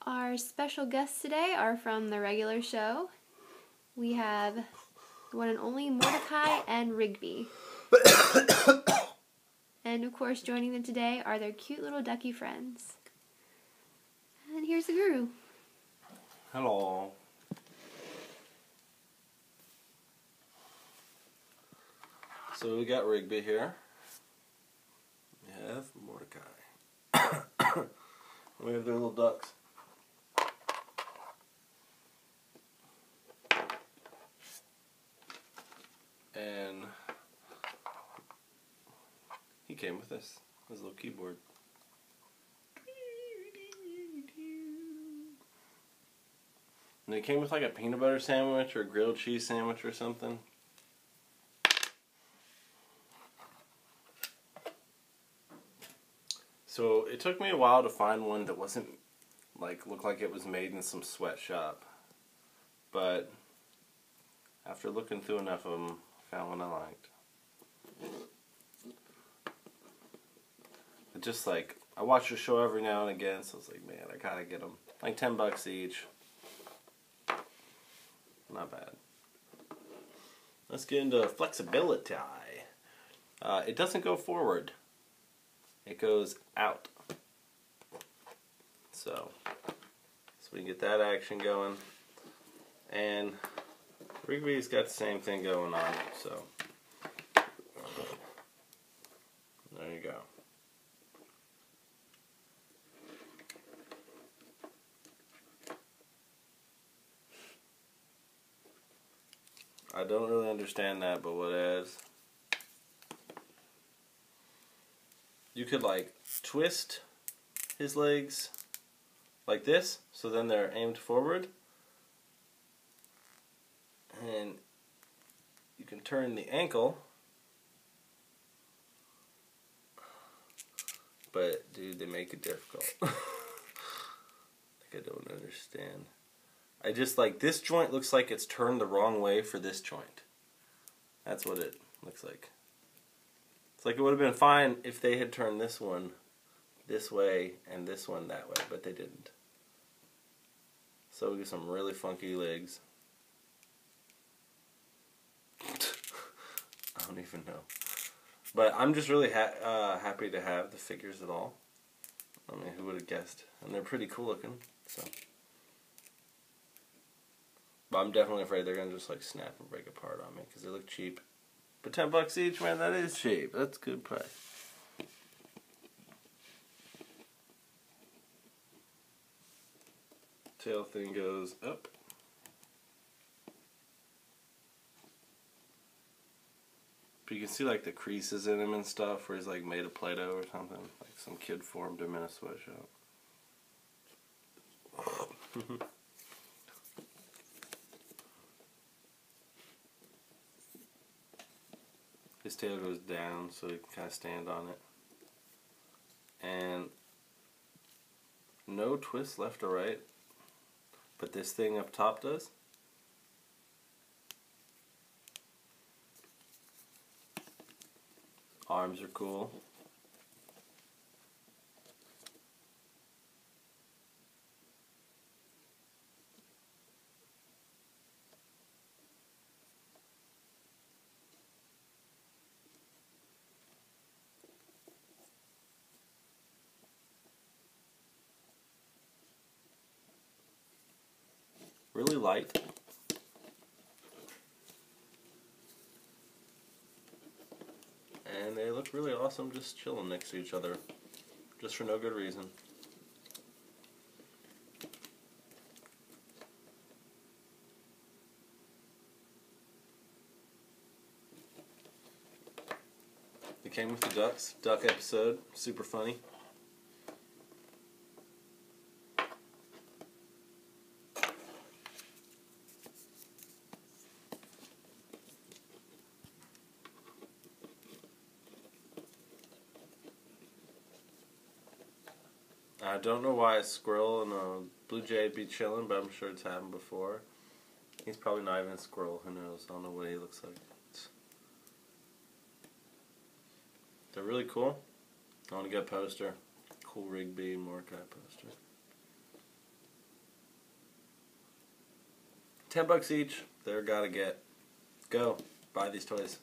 Our special guests today are from the regular show. We have the one and only Mordecai and Rigby. And of course, joining them today are their cute little ducky friends. And here's the guru. Hello. So we got Rigby here. We have Mordecai. We have their little ducks. And he came with this, his little keyboard. And it came with like a peanut butter sandwich or a grilled cheese sandwich or something. So it took me a while to find one that wasn't looked like it was made in some sweatshop. But after looking through enough of them, I found one I liked. It just I watch the show every now and again, so I was like, man, I gotta get them. Like $10 each. Not bad. Let's get into flexibility. It doesn't go forward. It goes out. So we can get that action going. And Rigby's got the same thing going on, so there you go. I don't really understand that, but what is? You could twist his legs like this, so then they're aimed forward. And you can turn the ankle. But dude, they make it difficult. I don't understand. I just this joint looks like it's turned the wrong way for this joint. That's what it looks like. It's like it would have been fine if they had turned this one this way and this one that way, but they didn't. So we get some really funky legs. I don't even know. But I'm just really happy to have the figures at all. I mean, who would have guessed? And they're pretty cool looking, so. But I'm definitely afraid they're going to just snap and break apart on me because they look cheap. But $10 each, man, that is cheap. That's a good price. Tail thing goes up. But you can see the creases in him and stuff where he's made of Play-Doh or something. Like some kid formed him in a sweatshop. His tail goes down so he can kind of stand on it. And no twist left or right, but this thing up top does. Arms are cool. Really light. And they look really awesome just chilling next to each other. Just for no good reason. It came with the ducks. Duck episode. Super funny. I don't know why a squirrel and a blue jay would be chilling, but I'm sure it's happened before. He's probably not even a squirrel, who knows? I don't know what he looks like. They're really cool. I want to get a poster. Cool Rigby Mordecai poster. $10 each. They're gotta get. Go buy these toys.